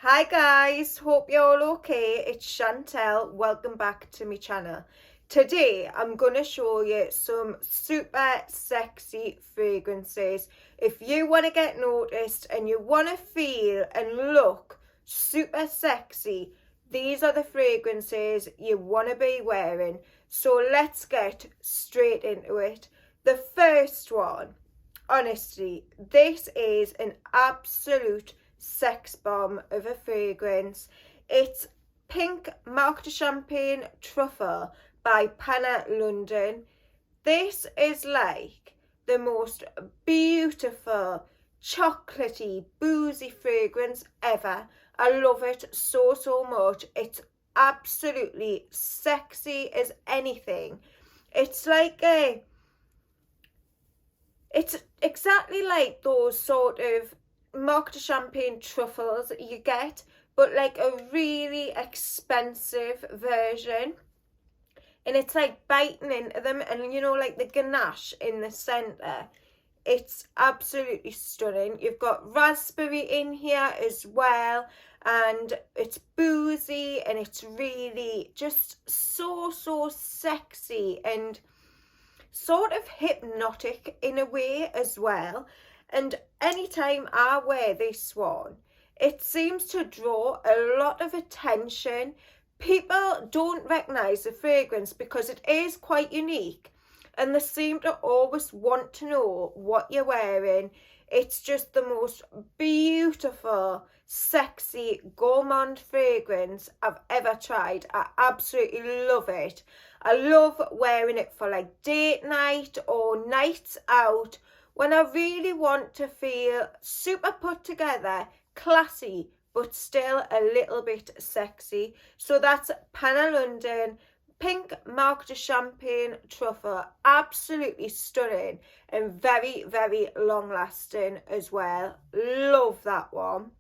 Hi guys, hope you're all okay. It's Chantel. Welcome back to my channel. Today I'm going to show you some super sexy fragrances. If you want to get noticed and you want to feel and look super sexy, these are the fragrances you want to be wearing. So let's get straight into it. The first one, honestly, this is an absolute sex bomb of a fragrance. It's Pink Marc de Champagne Truffle by Panah London. This is like the most beautiful, chocolatey, boozy fragrance ever. I love it so much. It's absolutely sexy as anything. It's like it's exactly like those sort of Marc de Champagne truffles you get, but like a really expensive version. And it's like biting into them, and you know, like the ganache in the centre. It's absolutely stunning. You've got raspberry in here as well, and it's boozy, and it's really just so sexy and sort of hypnotic in a way as well. And anytime I wear this one, it seems to draw a lot of attention. People don't recognise the fragrance because it is quite unique, and they seem to always want to know what you're wearing. It's just the most beautiful, sexy, gourmand fragrance I've ever tried. I absolutely love it. I love wearing it for like date night or nights out when I really want to feel super put together, classy, but still a little bit sexy. So that's Panah London Pink Marc de Champagne Truffle. Absolutely stunning and very long lasting as well. Love that one.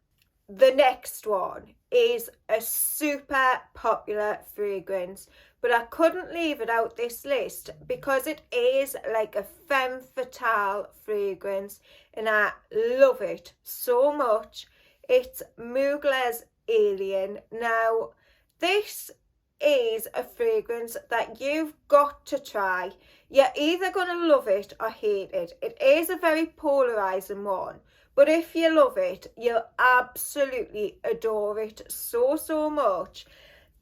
The next one is a super popular fragrance, but I couldn't leave it out this list because it is like a femme fatale fragrance and I love it so much. It's Mugler Alien. Now, this is a fragrance that you've got to try. You're either going to love it or hate it. It is a very polarizing one, but if you love it, you'll absolutely adore it so much.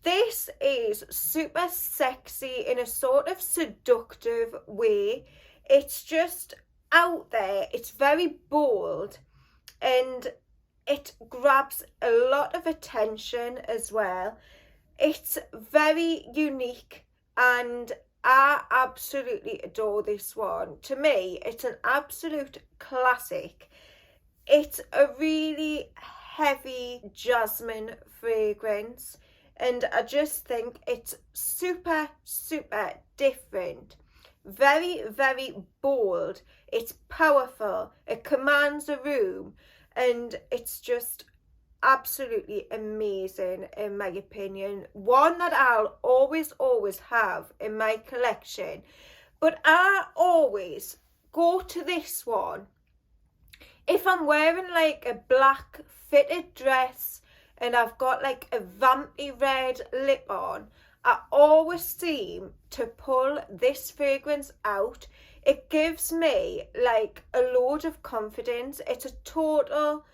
This is super sexy in a sort of seductive way. It's just out there. It's very bold and it grabs a lot of attention as well. It's very unique and I absolutely adore this one. To me, it's an absolute classic. It's a really heavy jasmine fragrance and I just think it's super different. Very bold. It's powerful. It commands a room and it's just absolutely amazing in my opinion. One that I'll always have in my collection. But I always go to this one if I'm wearing like a black fitted dress and I've got like a vampy red lip on. I always seem to pull this fragrance out. It gives me like a load of confidence. It's a total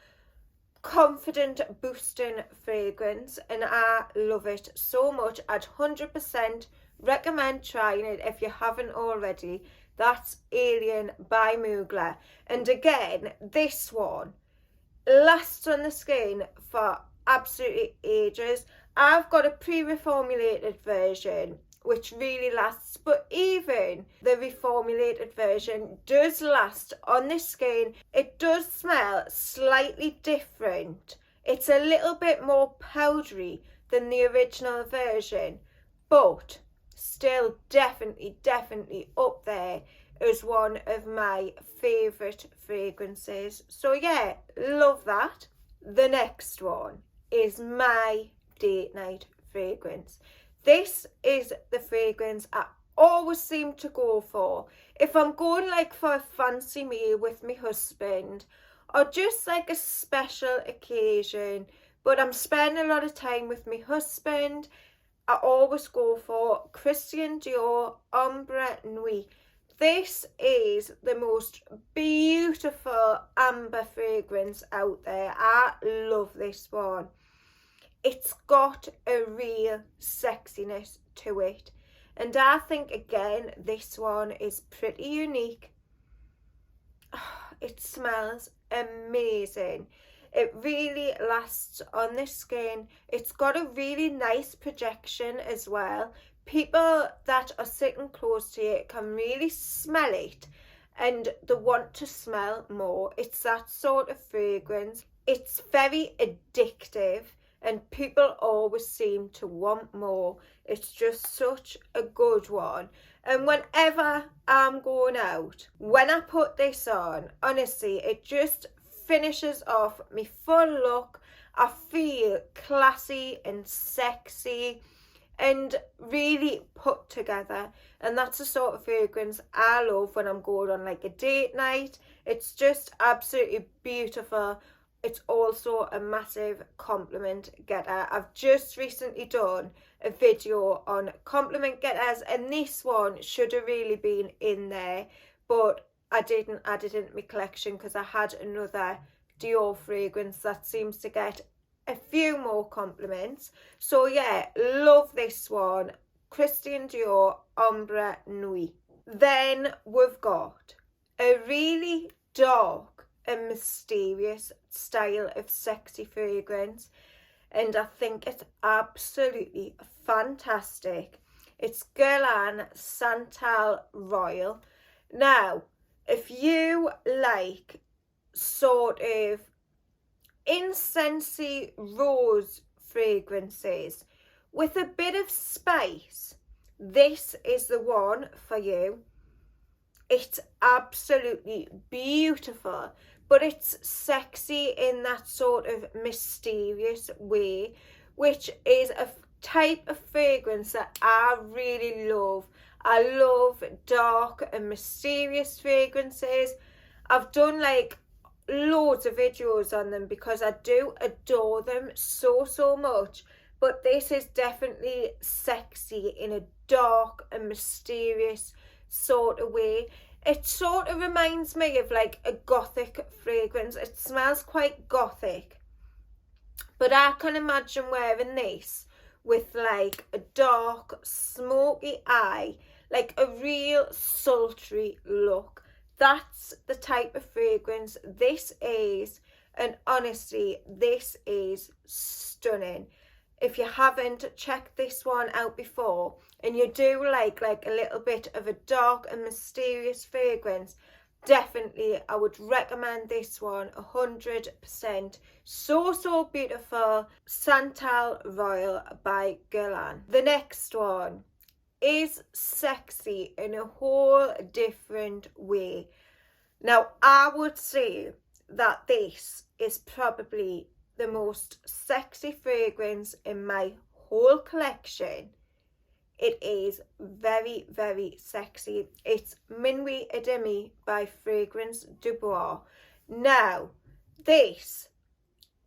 confident boosting fragrance and I love it so much. I'd 100% recommend trying it if you haven't already. That's Alien by Mugler. And again, this one lasts on the skin for absolutely ages. I've got a pre-reformulated version which really lasts, but even the reformulated version does last on the skin. It does smell slightly different. It's a little bit more powdery than the original version, but still definitely up there as one of my favourite fragrances. So yeah, love that. The next one is my date night fragrance. This is the fragrance I always seem to go for if I'm going like for a fancy meal with my husband or just like a special occasion. but I'm spending a lot of time with my husband. I always go for Christian Dior Ambre Nuit. This is the most beautiful amber fragrance out there. I love this one. It's got a real sexiness to it. And I think, again, this one is pretty unique. It smells amazing. It really lasts on the skin. It's got a really nice projection as well. People that are sitting close to it can really smell it and they want to smell more. It's that sort of fragrance. It's very addictive and people always seem to want more. It's just such a good one. And whenever I'm going out, when I put this on, honestly, it just finishes off my full look. I feel classy and sexy and really put together, and that's the sort of fragrance I love when I'm going on like a date night. It's just absolutely beautiful. It's also a massive compliment getter. I've just recently done a video on compliment getters, and this one should have really been in there, but I didn't add it into my collection because I had another Dior fragrance that seems to get a few more compliments. So yeah, love this one, Christian Dior Ambre Nuit. Then we've got a really dark and mysterious style of sexy fragrance, and I think it's absolutely fantastic. It's Guerlain Santel Royal. Now, if you like sort of incensey rose fragrances with a bit of spice, this is the one for you. It's absolutely beautiful, but it's sexy in that sort of mysterious way, which is a type of fragrance that I really love. I love dark and mysterious fragrances. I've done like loads of videos on them because I do adore them so much, but this is definitely sexy in a dark and mysterious sort of way. It sort of reminds me of like a gothic fragrance. It smells quite gothic, but I can imagine wearing this with like a dark smoky eye, like a real sultry look. That's the type of fragrance this is, and honestly, this is stunning. If you haven't checked this one out before and you do like a little bit of a dark and mysterious fragrance, definitely I would recommend this one 100%. So beautiful, Santal Royal by Guerlain. The next one is sexy in a whole different way. Now, I would say that this is probably the most sexy fragrance in my whole collection. It is very sexy. It's Minuit et Demi by Fragrance du Bois. Now, this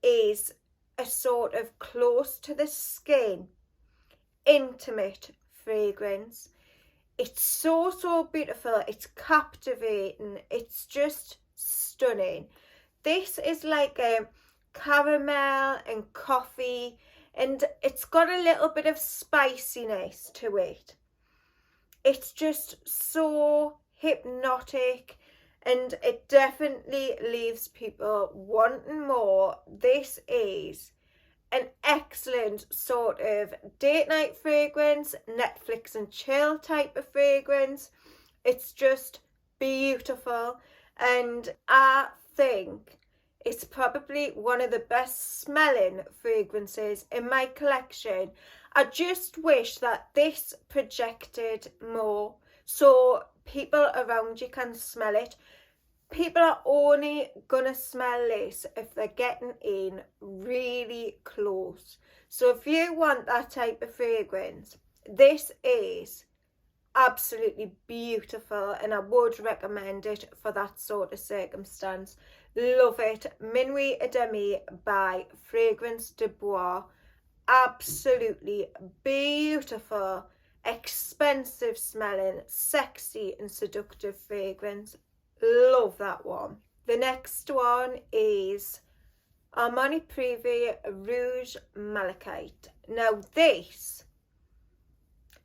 is a sort of close to the skin, intimate fragrance. It's so beautiful. It's captivating. It's just stunning. This is like a caramel and coffee, and it's got a little bit of spiciness to it. It's just so hypnotic, and it definitely leaves people wanting more. This is an excellent sort of date night fragrance, Netflix and chill type of fragrance. It's just beautiful, and I think it's probably one of the best smelling fragrances in my collection. I just wish that this projected more so people around you can smell it. People are only gonna smell this if they're getting in really close. So if you want that type of fragrance, this is absolutely beautiful, and I would recommend it for that sort of circumstance. Love it. Minuit Demi by Fragrance de Bois. Absolutely beautiful, expensive smelling, sexy and seductive fragrance. Love that one. The next one is Armani Prive Rouge Malachite. Now this,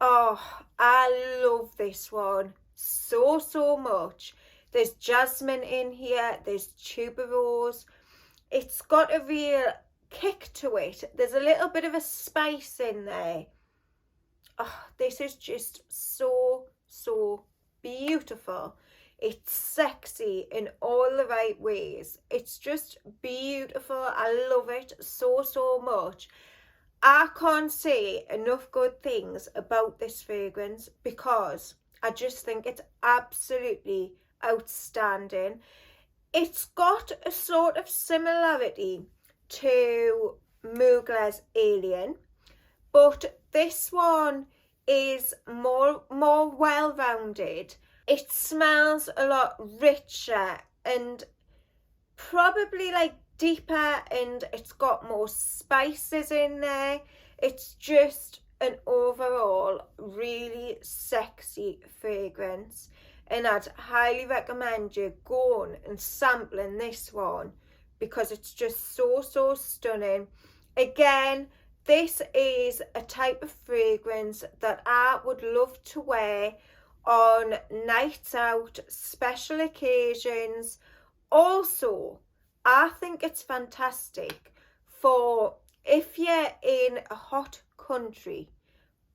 oh, I love this one so much. There's jasmine in here, there's tuberose. It's got a real kick to it. There's a little bit of a spice in there. Oh, this is just so beautiful. It's sexy in all the right ways. It's just beautiful. I love it so much. I can't say enough good things about this fragrance because I just think it's absolutely outstanding. It's got a sort of similarity to Mugler's Alien, but this one is more well-rounded. It smells a lot richer and probably like deeper, and it's got more spices in there. It's just an overall really sexy fragrance, and I'd highly recommend you going and sampling this one because it's just so stunning. Again, this is a type of fragrance that I would love to wear on nights out, special occasions. Also, I think it's fantastic for if you're in a hot country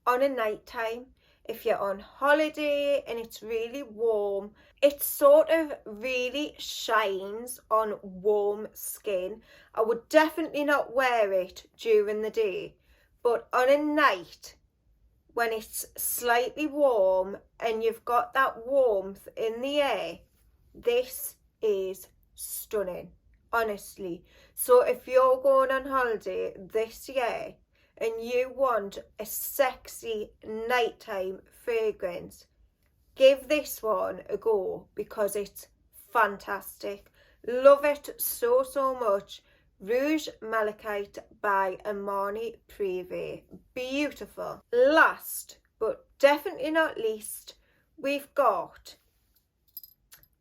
on a night time, if you're on holiday and it's really warm. It sort of really shines on warm skin. I would definitely not wear it during the day, but on a night when it's slightly warm and you've got that warmth in the air, this is stunning, honestly. So if you're going on holiday this year and you want a sexy nighttime fragrance, give this one a go because it's fantastic. Love it so much. Rouge Malachite by Armani Prive. Beautiful. Last but definitely not least, we've got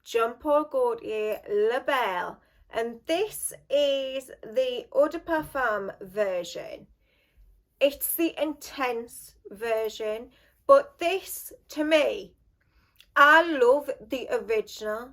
Jean Paul Gaultier Labelle, and this is the Eau de Parfum version. It's the intense version, but this, to me, I love the original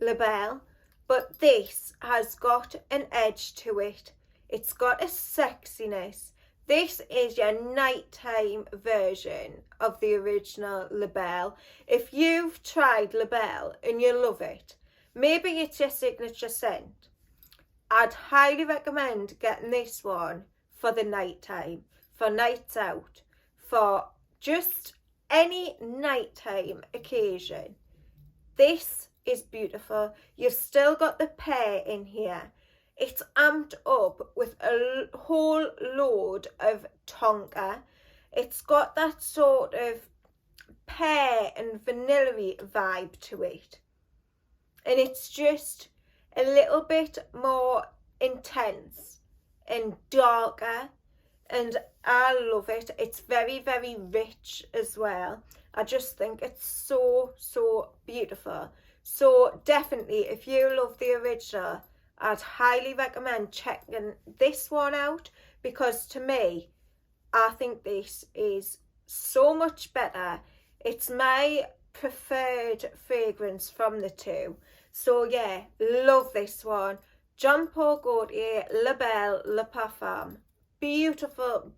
Labelle, but this has got an edge to it. It's got a sexiness. This is your nighttime version of the original Labelle. If you've tried Labelle and you love it, maybe it's your signature scent, I'd highly recommend getting this one for the nighttime, for nights out, for just any nighttime occasion. This is beautiful. You've still got the pear in here. It's amped up with a whole load of tonka. It's got that sort of pear and vanilla-y vibe to it. And it's just a little bit more intense and darker. And I love it. It's very rich as well. I just think it's so beautiful. So definitely, if you love the original, I'd highly recommend checking this one out because to me, I think this is so much better. It's my preferred fragrance from the two. So yeah, love this one. Jean Paul Gaultier Labelle Le Parfum. Beautiful,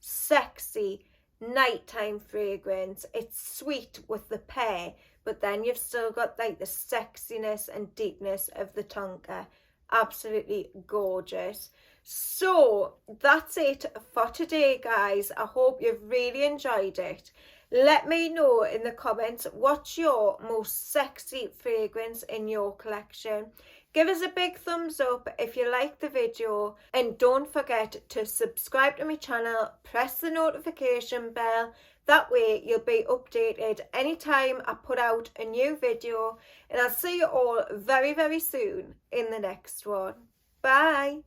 sexy nighttime fragrance. It's sweet with the pear, but then you've still got like the sexiness and deepness of the tonka. Absolutely gorgeous. So that's it for today, guys. I hope you've really enjoyed it. Let me know in the comments what's your most sexy fragrance in your collection. Give us a big thumbs up if you like the video, and don't forget to subscribe to my channel, press the notification bell, that way you'll be updated anytime I put out a new video, and I'll see you all very, very soon in the next one. Bye!